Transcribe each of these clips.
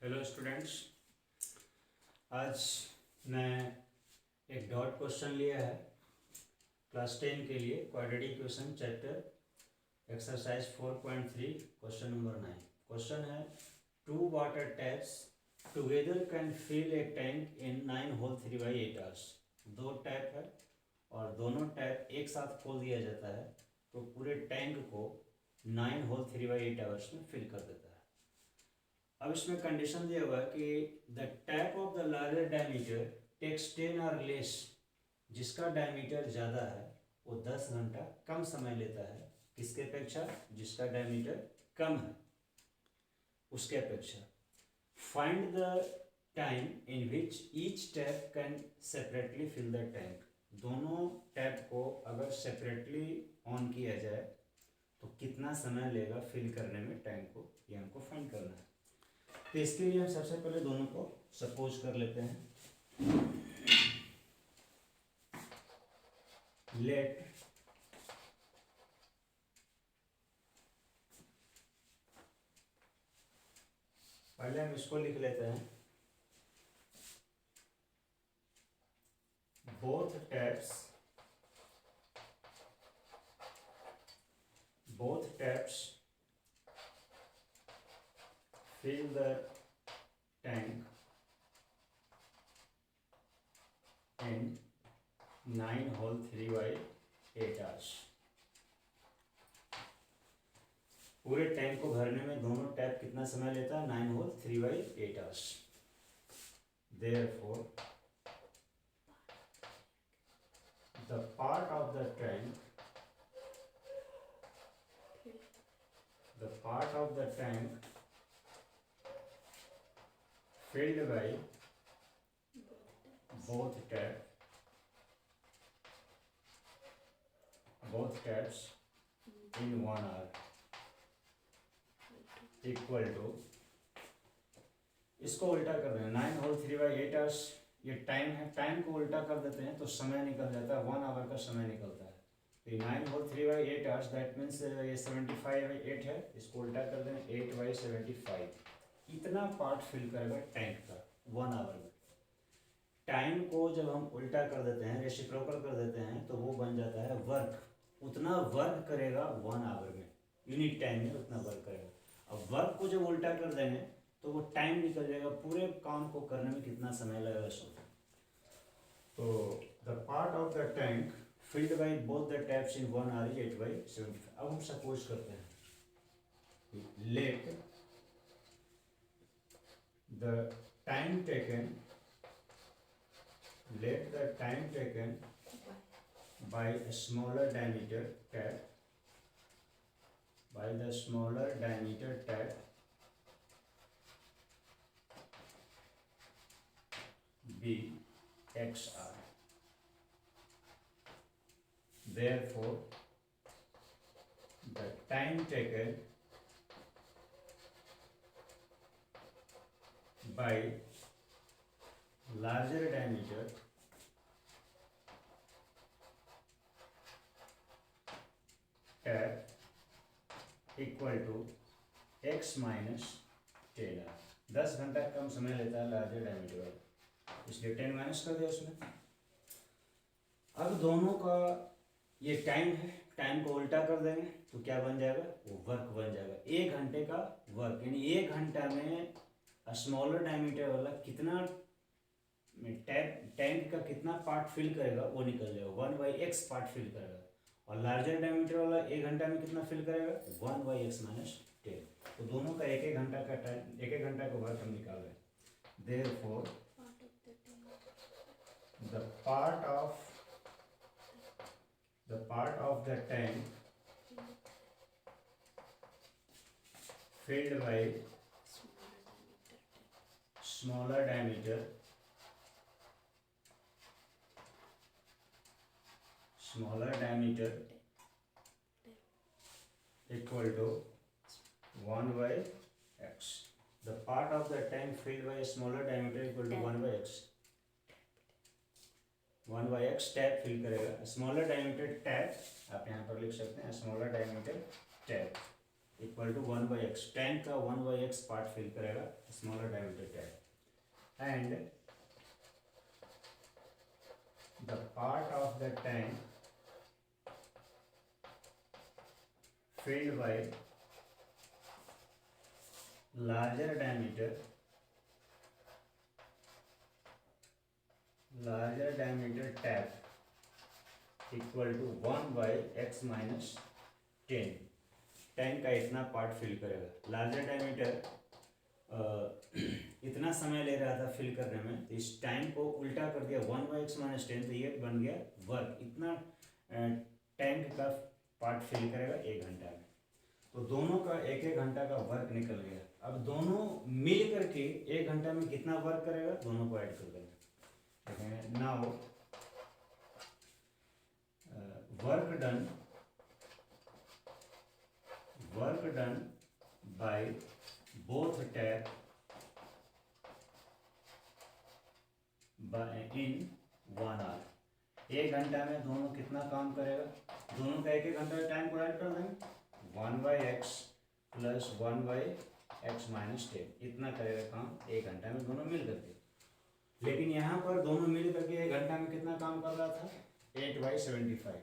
Hello students, आज मैं एक डॉट क्वेश्चन लिया है क्लास 10 के लिए quadratic equation chapter exercise 4.3 question number 9। Question है two water taps together can fill a tank in 9 whole 3/8 hours. दो टैप है और दोनों टैप एक साथ खोल दिया जाता है तो पूरे टैंक को 9 होल 3/8 आवर्स में फिल कर देता है। अब इसमें कंडीशन दिया हुआ है कि the tap of the larger diameter takes 10 और लेस। जिसका डायमीटर ज़्यादा है वो 10 घंटा कम समय लेता है। किसके अपेक्षा? जिसका डायमीटर कम है उसके अपेक्षा। Find the time in which each tap can separately fill the tank. दोनों टैप को अगर सेपरेटली ऑन किया जाए तो कितना समय लेगा फिल करने में टैंक को, ये हमको फाइंड करना है। तो इसके लिए हम सबसे पहले दोनों को सपोज कर लेते हैं। लेट पहले हम इसको लिख लेते हैं। Both taps fill the tank in 9 whole 3/8 hours। पूरे टैंक को भरने में दोनों टैप कितना समय लेता है? 9 whole 3/8 hours। Therefore, the part of the tank filled by both taps in 1 hour equal to, इसको उल्टा कर रहे हैं। 9 होल 3/8 hours ये टाइम है, टाइम को उल्टा कर देते हैं तो समय निकल जाता है, 1 आवर का समय निकलता है। तो 9 होल 3/8 hours दैट मीन्स ये 75/8 है, इसको उल्टा कर दें 8/75। इतना पार्ट फिल करेगा टैंक का 1 आवर में। टाइम को जब हम उल्टा कर देते हैं, रेसिप्रोकल कर देते हैं तो वो बन जाता है वर्क। उतना वर्क करेगा 1 आवर में, यूनिट टाइम में उतना वर्क करेगा। अब वर्क को जब उल्टा कर देंगे तो वो टाइम निकल जाएगा, पूरे काम को करने में कितना समय लगेगा सो। तो the part of the tank field by both the taps in 1 hour 8/75। अब हम सपोज करते हैं late the time taken by a smaller diameter tap be XR. Therefore, the time taken by larger diameter tap equal to x minus 10R। 10 घंटा कम समय लेता है larger diameter वाला, इसलिए 10 माइनस कर दिया उसमें। अब दोनों का ये टाइम है, टाइम को उल्टा कर देंगे तो क्या बन जाएगा? वो वर्क बन जाएगा। 1 घंटे का वर्क, यानी 1 घंटा में स्मॉलर डायमीटर वाला कितना टैंक का कितना पार्ट फिल करेगा वो निकल जाएगा, 1/x पार्ट फिल करेगा। और लार्जर डायमीटर वाला 1 घंटा में कितना फिल करेगा? 1/x minus 10। तो दोनों का 1-1 घंटा का टाइम, 1-1 घंटा का वर्क हम निकाल रहे हैं। Therefore the part of the tank filled by smaller diameter equal to 1/x. The part of the tank filled by a smaller diameter equal to 1/x. 1/x tap fill करेगा। Smaller diameter tap आप यहाँ पर लिख सकते हैं, smaller diameter tap equal to 1/x। Tank का 1/x part fill करेगा smaller diameter tank and the part of the tank filled by larger diameter tap equal to 1/x minus 10। Tank का इतना पार्ट फिल करेगा। Larger diameter इतना समय ले रहा था फिल करने में, तो इस टाइम को उल्टा कर दिया 1/x minus 10, तो ये बन गया वर्क। इतना टैंक का पार्ट फिल करेगा 1 घंटा में। तो दोनों का 1-1 घंटा का वर्क निकल गया। अब दोनों मिल करके 1 घंटा में कितना वर्क करेगा, दोनों को ऐड कर देंगे। Now work done by both tap in 1 hour. 1 घंटा में दोनों कितना काम करेगा, दोनों का 1-1 घंटा का टाइम को ऐड कर देंगे। 1/x प्लस 1/x minus 10 इतना करेगा काम 1 घंटा में दोनों मिल करके। लेकिन यहाँ पर दोनों मिल करके 1 घंटा में कितना काम कर रहा था, 8/75।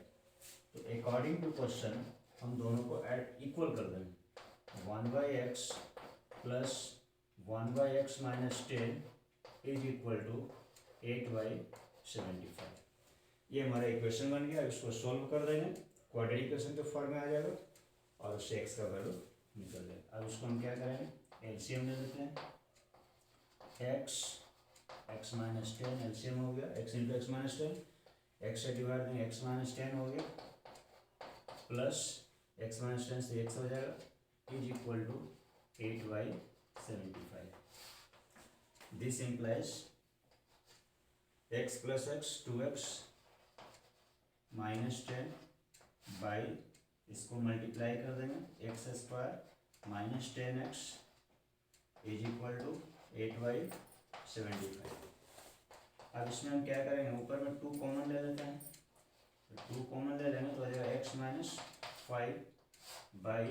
तो अकॉर्डिंग टू क्वेश्चन हम दोनों को ऐड इक्वल कर देंगे। 1/x plus 1/x minus 10 is equal to 8/75। ये हमारा इक्वेशन बन गया। इसको सॉल्व कर देंगे, क्वाड्रेटिक इक्वेशन के फॉर्म में आ जाएगा और उससे x का वैल्यू निकल जाएगा। अब उसको हम क्या करेंगे, एलसीएम ले लेते हैं। x minus 10 एलसीएम हो गया, x into x minus 10, x से डिवाइड देंगे x minus 10 हो गया, प्लस x minus 10 से x हो जाएगा, is equal to 8/75। This implies x plus x 2x minus 10 by, इसको मल्टीप्लाई कर देंगे, x² minus 10x is equal to 8/75। अब इसमें हम क्या करेंगे, ऊपर में 2 कॉमन ले लेते हैं। 2 कॉमन ले लेंगे तो हो जाएगा x minus 5 by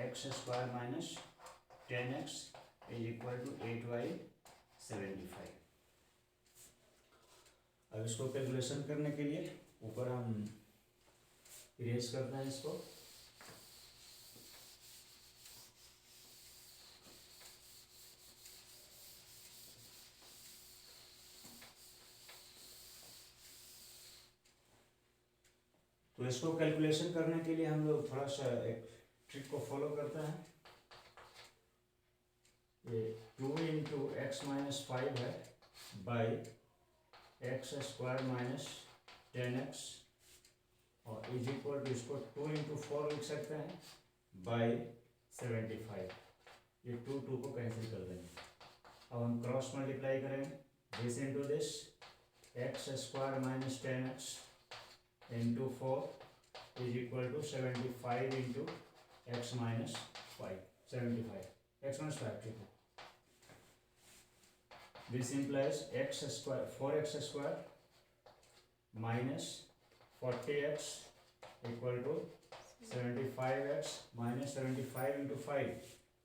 x² minus 10x is equal to 8/75। अब इसको कैलकुलेशन करने के लिए ऊपर हम इरेज करते हैं इसको। तो इसको कैलकुलेशन करने के लिए हम लोग थोड़ा सा एक ट्रिक को फॉलो करते हैं। ये 2 इंटू एक्स माइनस 5 है बाई x² माइनस 10x और इज इक्वल टू, इसको 2 इंटू 4 लिख सकते हैं बाई 75। ये 2 को कैंसिल कर देंगे। अब हम क्रॉस मल्टीप्लाई करेंगे, this into this, x² minus 10x into 4 is equal to 75 into x minus 5, 75 x minus 5, ठीक है। This implies x² minus 40x equal to 75x minus 75 into 5.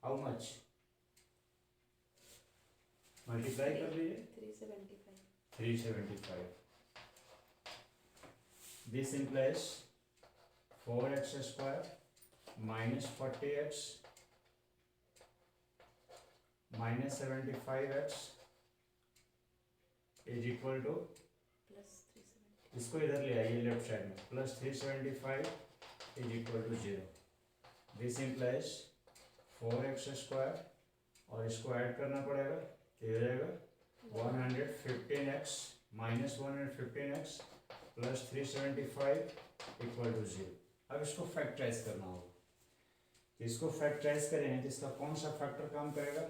How much? Multiply कर लीजिए, 375. This implies 4x² minus 40x minus 75x is equal to, इसको इधर ले आइए left side में, plus 375 is equal to 0। This implies 4x² और इसको add करना पड़ेगा, तो हो जाएगा 115x minus 115x plus 375 equal to 0। अब इसको फैक्टराइज करना होगा। इसको फैक्टराइज करेंगे तो इसका कौन सा फैक्टर काम करेगा,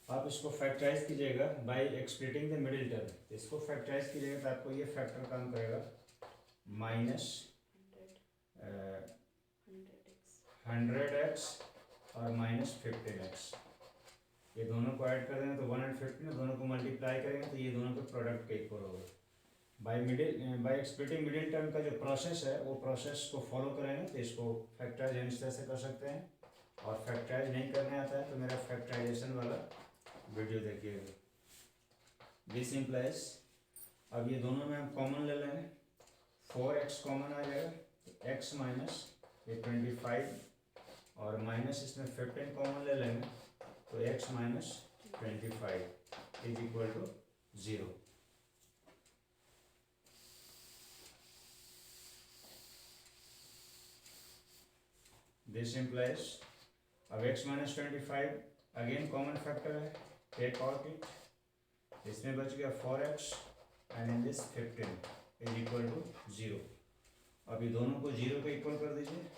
आप इसको फैक्टराइज कीजिएगा बाय एक्सप्लिटिंग द मिडिल टर्म। इसको फैक्टराइज कीजिएगा तो आपको ये फैक्टर काम करेगा माइनस 100x और माइनस 15x। ये दोनों को ऐड कर देंगे तो 115, दोनों को मल्टीप्लाई करेंगे तो ये दोनों के प्रोडक्ट के इक्वल होगा। बाय स्प्लिटिंग मिडिल टर्म का जो प्रोसेस है वो प्रोसेस को फॉलो करेंगे तो इसको फैक्टराइज इस तरह से कर सकते हैं, और फैक्टराइज नहीं करने आता है तो मेरा फैक्टराइजेशन वाला वीडियो देखिएगा। दिस इम्प्लाइज, अब ये दोनों में हम कॉमन ले लेंगे, 4x कॉमन आ जाएगा तो x माइनस ये 25 और माइनस इसमें 15 कॉमन ले लेंगे तो x minus 25 is equal to 0। This implies, अब x minus 25 again common factor है, टेक आउट इट, इसमें बच गया 4x and in this 15 is equal to 0। अब ये दोनों को 0 पे इक्वल कर दीजिए,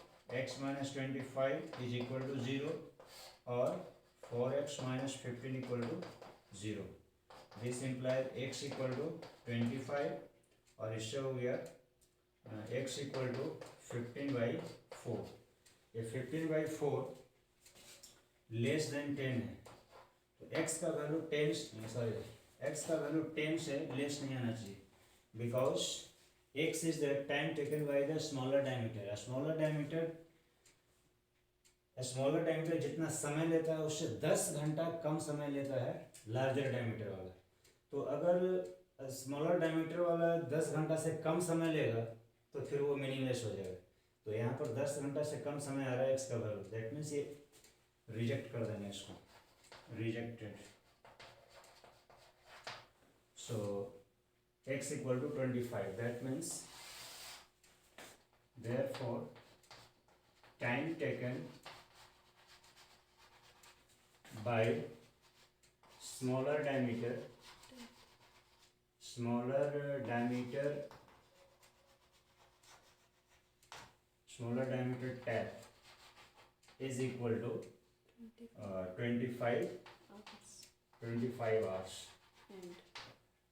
x minus 25 is equal to 0 और 4x minus 15 equal to 0। This implies x equal to 25 और इससे हो गया x इक्वल टू 15/4। ये 15/4 लेस देन 10 है तो x का वैल्यू 10 से लेस नहीं आना चाहिए, because x is the time taken by the smaller diameter. Smaller diameter जितना समय लेता है उससे 10 घंटा कम समय लेता है लार्जर डायमीटर वाला। तो अगर स्मॉलर डायमीटर वाला 10 घंटा से कम समय लेगा तो फिर वो मीनिंगलेस हो जाएगा। तो यहाँ पर 10 घंटा से कम समय आ रहा है x का वैल्यू, दैट मीन्स ये रिजेक्ट कर देंगे इसको, rejected. So x equal to 25, that means therefore time taken by smaller diameter tap is equal to 25 hours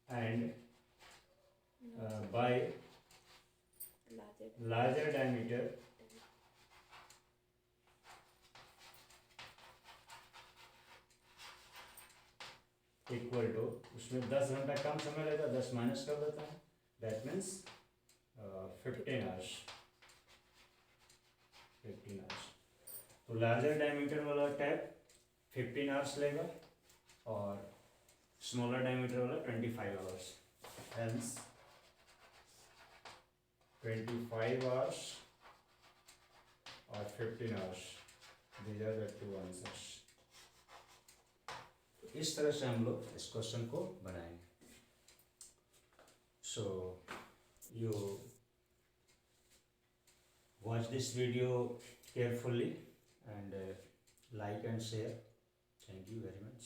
and by larger diameter equal to, उसमें 10 घंटा कम समय लेता है, 10 माइनस कर देता है, दैट मीन्स 15 आवर्स। तो लार्जर डायमीटर वाला टैप 15 आवर्स लेगा और स्मॉलर डायमीटर वाला 25 आवर्स, हेंस 25 आवर्स और 15 hours, these are the two answers. इस तरह से हम लोग इस क्वेश्चन को बनाएंगे। So you watch this video carefully and like and share. Thank you very much.